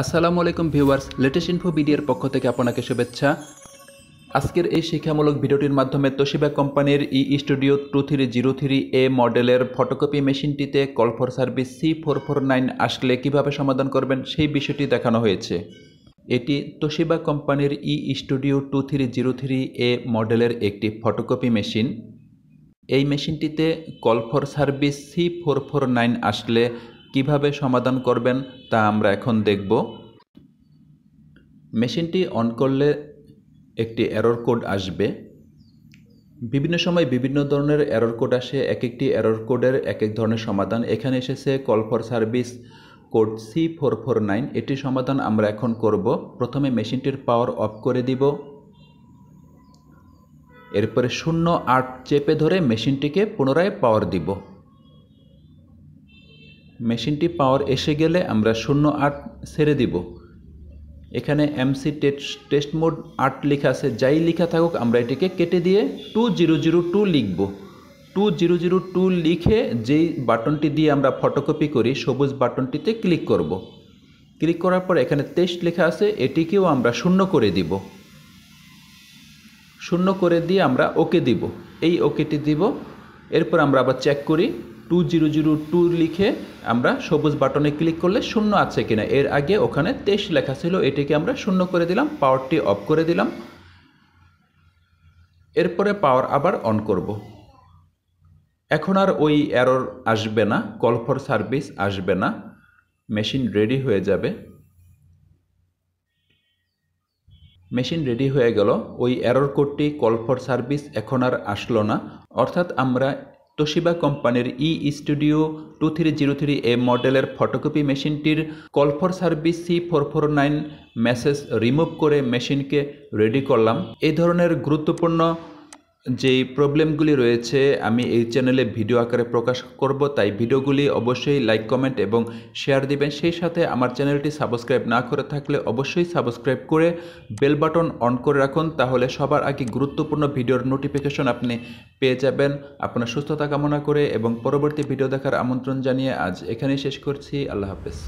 আসসালামু আলাইকুম viewers, latest info ভিডিওর পক্ষ থেকে আপনাকে শুভেচ্ছা। আজকের এই শিক্ষামূলক ভিডিওটির মাধ্যমে তোশিবা কোম্পানির স্টুডিও 2303A মডেলের ফটোকপি মেশিনটিতে কল ফর সার্ভিস C449 আসলে কিভাবে সমাধান করবেন সেই বিষয়টি দেখানো হয়েছে। এটি তোশিবা কোম্পানির স্টুডিও 2303A মডেলের একটি ফটোকপি মেশিন। এই মেশিনটিতে কল ফর সার্ভিস C449 আসলে কিভাবে সমাধান করবেন তা আমরা এখন দেখব। মেশিনটি অন করলে একটি এরর কোড আসবে। বিভিন্ন সময় বিভিন্ন ধরনের এরর কোড আসে, এক একটি এরর কোডের এক এক ধরনের সমাধান। এখানে এসেছে call for service code C449, এটির সমাধান আমরা এখন করব। প্রথমে মেশিনটির পাওয়ার অফ করে দিব, এরপরে 08 চেপে ধরে মেশিনটিকে পুনরায় পাওয়ার দিব। মেশিনটি পাওয়ার এসে গেলে আমরা 08 ছেড়ে দিব। এখানে এমসি টেস্ট মোড 8 লেখা আছে, যাই লেখা থাকুক আমরা এটিকে কেটে দিয়ে 2002 লিখব। 2002 লিখে যেই বাটনটি দিয়ে আমরা ফটোকপি করি সবুজ বাটনটিতে ক্লিক করব। ক্লিক করার পর এখানে টেস্ট লেখা আছে, এটিকেও আমরা 0 করে দিব। 0 করে দিয়ে আমরা ওকে দিব, এই ওকেটি দিব। এরপর আমরা আবার চেক করি 2002 লিখে আমরা সবুজ বাটনে ক্লিক করলে 0 আছে কিনা। এর আগে ওখানে 23 লেখা ছিল, এটিকে আমরা 0 করে দিলাম, পাওয়ারটি অফ করে দিলাম। এরপরে পাওয়ার আবার অন করব। এখন আর ওই এরর আসবে না, কল ফর সার্ভিস আসবে না, মেশিন রেডি হয়ে যাবে। মেশিন রেডি হয়ে গেল, ওই এরর কোডটি কল ফর সার্ভিস এখন আর আসলো না। অর্থাৎ আমরা তোশিবা কোম্পানির স্টুডিও 2303A মডেলের ফটোকপি মেশিনটির call for service C449 message remove করে মেশিনকে রেডি করলাম। এই ধরনের গুরুত্বপূর্ণ যেই প্রবলেমগুলি রয়েছে আমি এই চ্যানেলে ভিডিও আকারে প্রকাশ করব, তাই ভিডিওগুলি অবশ্যই লাইক, কমেন্ট এবং শেয়ার দিবেন। সেই সাথে আমার চ্যানেলটি সাবস্ক্রাইব না করে থাকলে অবশ্যই সাবস্ক্রাইব করে বেল বাটন অন করে রাখুন, তাহলে সবার আগে গুরুত্বপূর্ণ ভিডিওর নোটিফিকেশন আপনি পেয়ে যাবেন। আপনার সুস্থতা কামনা করে এবং পরবর্তী ভিডিও দেখার আমন্ত্রণ জানিয়ে আজ এখানেই শেষ করছি। আল্লাহ হাফেজ।